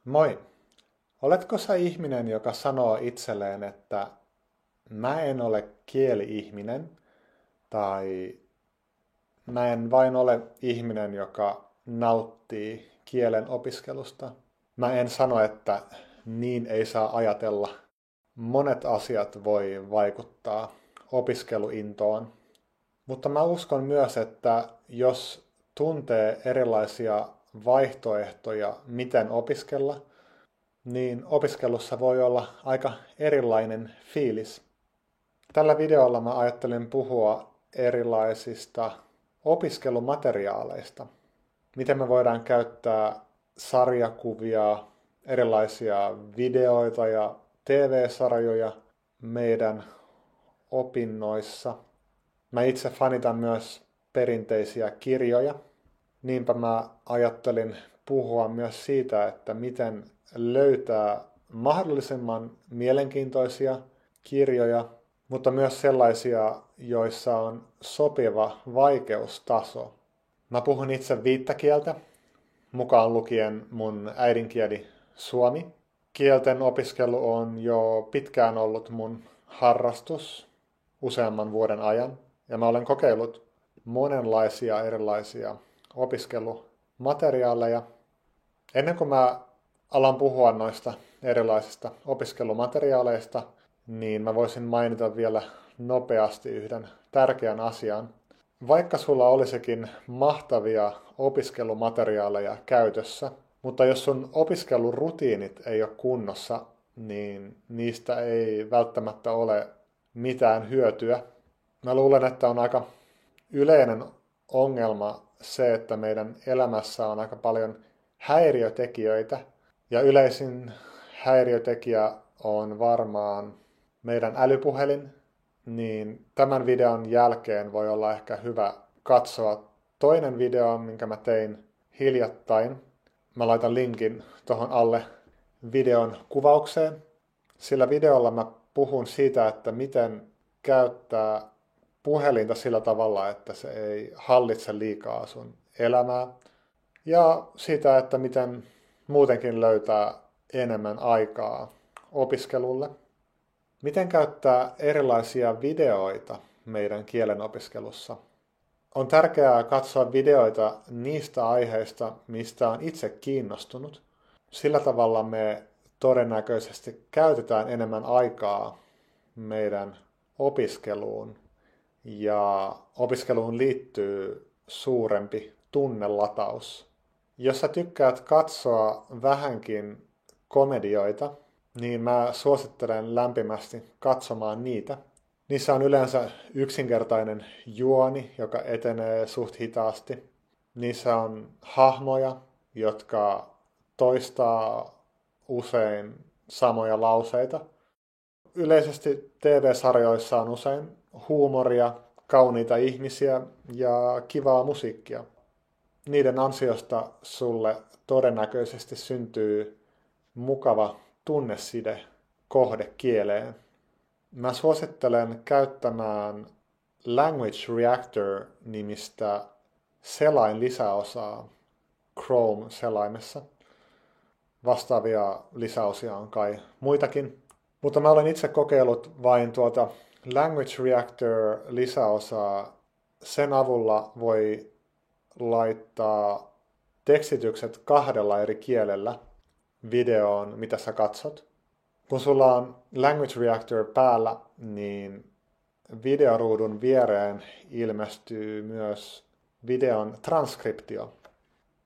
Moi! Oletko sä ihminen, joka sanoo itselleen, että mä en ole kieli-ihminen, tai mä en vain ole ihminen, joka nauttii kielen opiskelusta? Mä en sano, että niin ei saa ajatella. Monet asiat voi vaikuttaa opiskeluintoon, mutta mä uskon myös, että jos tuntee erilaisia vaihtoehtoja, miten opiskella, niin opiskelussa voi olla aika erilainen fiilis. Tällä videolla mä ajattelin puhua erilaisista opiskelumateriaaleista. Miten me voidaan käyttää sarjakuvia, erilaisia videoita ja TV-sarjoja meidän opinnoissa. Mä itse fanitan myös perinteisiä kirjoja. Niinpä mä ajattelin puhua myös siitä, että miten löytää mahdollisimman mielenkiintoisia kirjoja, mutta myös sellaisia, joissa on sopiva vaikeustaso. Mä puhun itse viittä kieltä, mukaan lukien mun äidinkieli suomi. Kielten opiskelu on jo pitkään ollut mun harrastus useamman vuoden ajan, ja mä olen kokeillut monenlaisia erilaisia opiskelumateriaaleja. Ennen kuin mä alan puhua noista erilaisista opiskelumateriaaleista, niin mä voisin mainita vielä nopeasti yhden tärkeän asian. Vaikka sulla olisikin mahtavia opiskelumateriaaleja käytössä, mutta jos sun opiskelurutiinit ei ole kunnossa, niin niistä ei välttämättä ole mitään hyötyä. Mä luulen, että on aika yleinen ongelma se, että meidän elämässä on aika paljon häiriötekijöitä, ja yleisin häiriötekijä on varmaan meidän älypuhelin, niin tämän videon jälkeen voi olla ehkä hyvä katsoa toinen video, minkä mä tein hiljattain. Mä laitan linkin tuohon alle videon kuvaukseen. Sillä videolla mä puhun siitä, että miten käyttää puhelinta sillä tavalla, että se ei hallitse liikaa sun elämää. Ja siitä, että miten muutenkin löytää enemmän aikaa opiskelulle. Miten käyttää erilaisia videoita meidän kielen opiskelussa? On tärkeää katsoa videoita niistä aiheista, mistä on itse kiinnostunut. Sillä tavalla me todennäköisesti käytetään enemmän aikaa meidän opiskeluun, ja opiskeluun liittyy suurempi tunnelataus. Jos sä tykkäät katsoa vähänkin komedioita, niin mä suosittelen lämpimästi katsomaan niitä. Niissä on yleensä yksinkertainen juoni, joka etenee suht hitaasti. Niissä on hahmoja, jotka toistaa usein samoja lauseita. Yleisesti TV-sarjoissa on usein huumoria, kauniita ihmisiä ja kivaa musiikkia. Niiden ansiosta sulle todennäköisesti syntyy mukava tunneside kohdekieleen. Mä suosittelen käyttämään Language Reactor-nimistä selainlisäosaa Chrome-selaimessa. Vastaavia lisäosia on kai muitakin. Mutta mä olen itse kokeillut vain tuota Language Reactor-lisäosaa. Sen avulla voi laittaa tekstitykset kahdella eri kielellä videoon, mitä sä katsot. Kun sulla on Language Reactor päällä, niin videoruudun viereen ilmestyy myös videon transkriptio.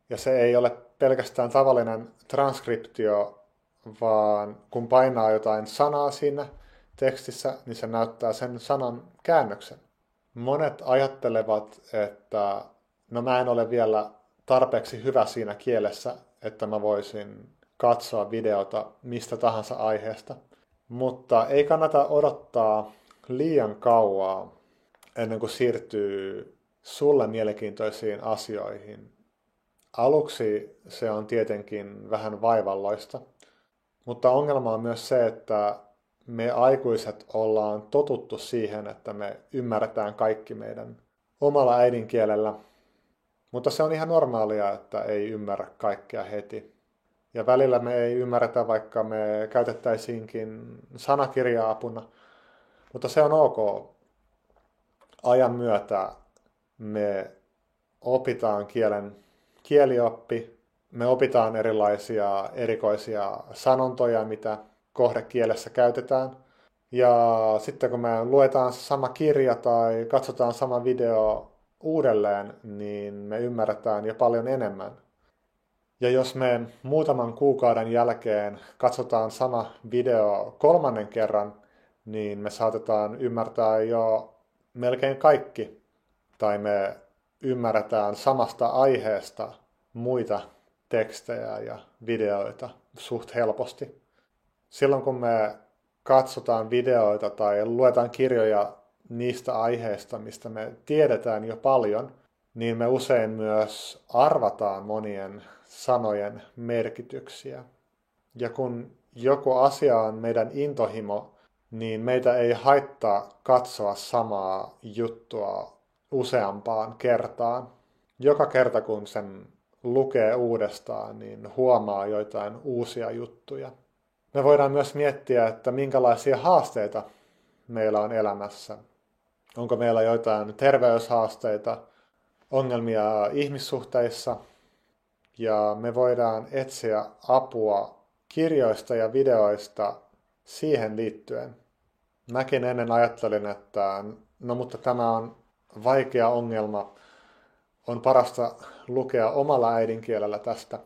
Ja se ei ole pelkästään tavallinen transkriptio, vaan kun painaa jotain sanaa siinä tekstissä, niin se näyttää sen sanan käännöksen. Monet ajattelevat, että no mä en ole vielä tarpeeksi hyvä siinä kielessä, että mä voisin katsoa videota mistä tahansa aiheesta. Mutta ei kannata odottaa liian kauaa ennen kuin siirtyy sulle mielenkiintoisiin asioihin. Aluksi se on tietenkin vähän vaivalloista, mutta ongelma on myös se, että me aikuiset ollaan totuttu siihen, että me ymmärretään kaikki meidän omalla äidinkielellä, mutta se on ihan normaalia, että ei ymmärrä kaikkea heti. Ja välillä me ei ymmärretä, vaikka me käytettäisiinkin sanakirjaa apuna, mutta se on ok. Ajan myötä me opitaan kielioppi, me opitaan erilaisia erikoisia sanontoja, mitä kohdekielessä käytetään. Ja sitten kun me luetaan sama kirja tai katsotaan sama video uudelleen, niin me ymmärretään jo paljon enemmän. Ja jos me muutaman kuukauden jälkeen katsotaan sama video kolmannen kerran, niin me saatetaan ymmärtää jo melkein kaikki. Tai me ymmärretään samasta aiheesta muita tekstejä ja videoita suht helposti. Silloin kun me katsotaan videoita tai luetaan kirjoja niistä aiheista, mistä me tiedetään jo paljon, niin me usein myös arvataan monien sanojen merkityksiä. Ja kun joku asia on meidän intohimo, niin meitä ei haittaa katsoa samaa juttua useampaan kertaan. Joka kerta kun sen lukee uudestaan, niin huomaa joitain uusia juttuja. Me voidaan myös miettiä, että minkälaisia haasteita meillä on elämässä. Onko meillä joitain terveyshaasteita, ongelmia ihmissuhteissa, ja me voidaan etsiä apua kirjoista ja videoista siihen liittyen. Mäkin ennen ajattelin, että no mutta tämä on vaikea ongelma, on parasta lukea omalla äidinkielellä tästä,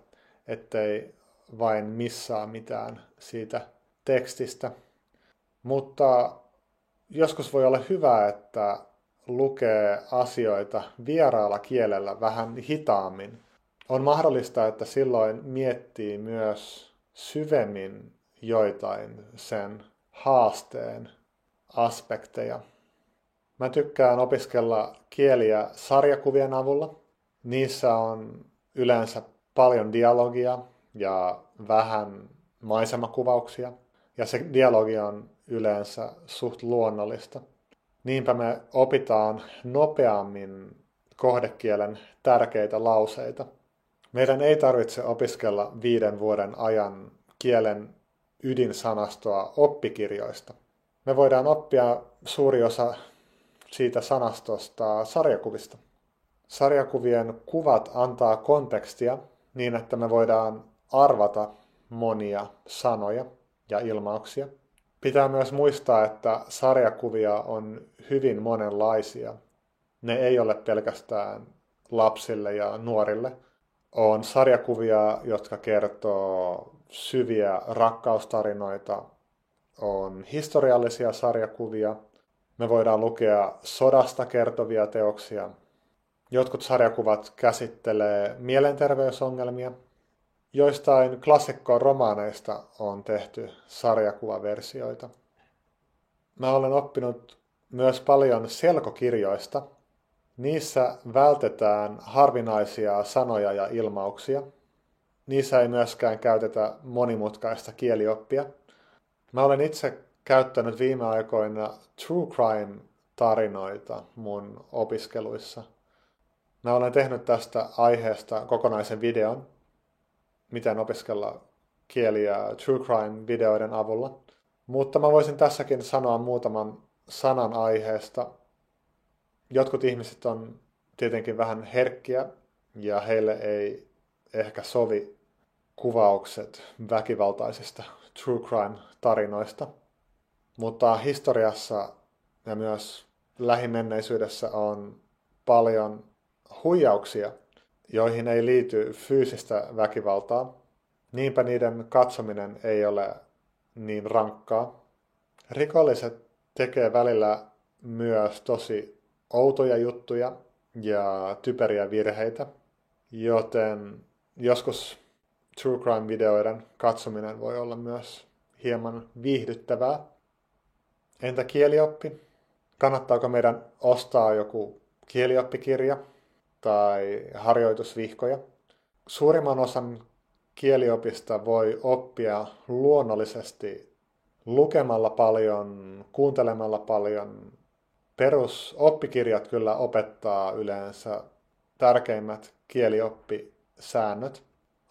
ettei vain missaa mitään siitä tekstistä. Mutta joskus voi olla hyvä, että lukee asioita vieraalla kielellä vähän hitaammin. On mahdollista, että silloin miettii myös syvemmin joitain sen haasteen aspekteja. Mä tykkään opiskella kieliä sarjakuvien avulla. Niissä on yleensä paljon dialogia ja vähän maisemakuvauksia. Ja se dialogi on yleensä suht luonnollista. Niinpä me opitaan nopeammin kohdekielen tärkeitä lauseita. Meidän ei tarvitse opiskella 5 vuoden ajan kielen ydinsanastoa oppikirjoista. Me voidaan oppia suuri osa siitä sanastosta sarjakuvista. Sarjakuvien kuvat antaa kontekstia niin, että me voidaan arvata monia sanoja ja ilmauksia. Pitää myös muistaa, että sarjakuvia on hyvin monenlaisia. Ne ei ole pelkästään lapsille ja nuorille. On sarjakuvia, jotka kertoo syviä rakkaustarinoita. On historiallisia sarjakuvia. Me voidaan lukea sodasta kertovia teoksia. Jotkut sarjakuvat käsittelee mielenterveysongelmia. Joistain klassikko-romaaneista on tehty sarjakuvaversioita. Mä olen oppinut myös paljon selkokirjoista. Niissä vältetään harvinaisia sanoja ja ilmauksia. Niissä ei myöskään käytetä monimutkaista kielioppia. Mä olen itse käyttänyt viime aikoina true crime-tarinoita mun opiskeluissa. Mä olen tehnyt tästä aiheesta kokonaisen videon, miten opiskella kieliä true crime-videoiden avulla. Mutta mä voisin tässäkin sanoa muutaman sanan aiheesta. Jotkut ihmiset on tietenkin vähän herkkiä ja heille ei ehkä sovi kuvaukset väkivaltaisista true crime-tarinoista. Mutta historiassa ja myös lähimenneisyydessä on paljon huijauksia, joihin ei liity fyysistä väkivaltaa. Niinpä niiden katsominen ei ole niin rankkaa. Rikolliset tekee välillä myös tosi outoja juttuja ja typeriä virheitä, joten joskus true crime-videoiden katsominen voi olla myös hieman viihdyttävää. Entä kielioppi? Kannattaako meidän ostaa joku kielioppikirja tai harjoitusvihkoja? Suurimman osan kieliopista voi oppia luonnollisesti lukemalla paljon, kuuntelemalla paljon. Perusoppikirjat kyllä opettaa yleensä tärkeimmät kielioppisäännöt.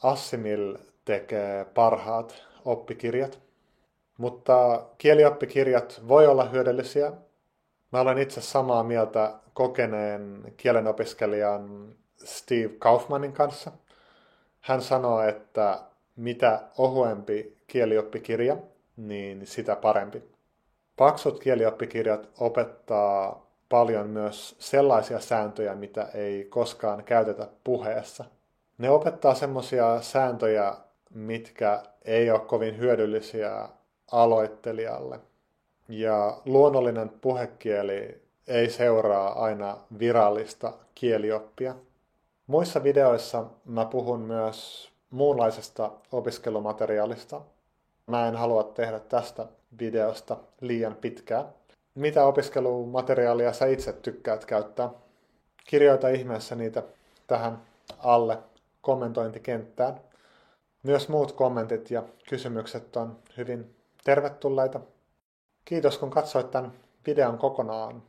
Assimil tekee parhaat oppikirjat. Mutta kielioppikirjat voi olla hyödyllisiä. Mä olen itse samaa mieltä kokeneen kielenopiskelijan Steve Kaufmanin kanssa. Hän sanoo, että mitä ohuempi kielioppikirja, niin sitä parempi. Paksut kielioppikirjat opettaa paljon myös sellaisia sääntöjä, mitä ei koskaan käytetä puheessa. Ne opettaa semmoisia sääntöjä, mitkä ei ole kovin hyödyllisiä aloittelijalle. Ja luonnollinen puhekieli ei seuraa aina virallista kielioppia. Muissa videoissa mä puhun myös muunlaisesta opiskelumateriaalista. Mä en halua tehdä tästä videosta liian pitkää. Mitä opiskelumateriaalia sä itse tykkäät käyttää? Kirjoita ihmeessä niitä tähän alle kommentointikenttään. Myös muut kommentit ja kysymykset on hyvin tervetulleita. Kiitos kun katsoit tämän videon kokonaan.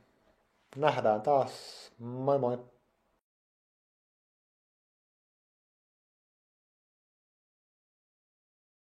Nähdään taas. Moi moi!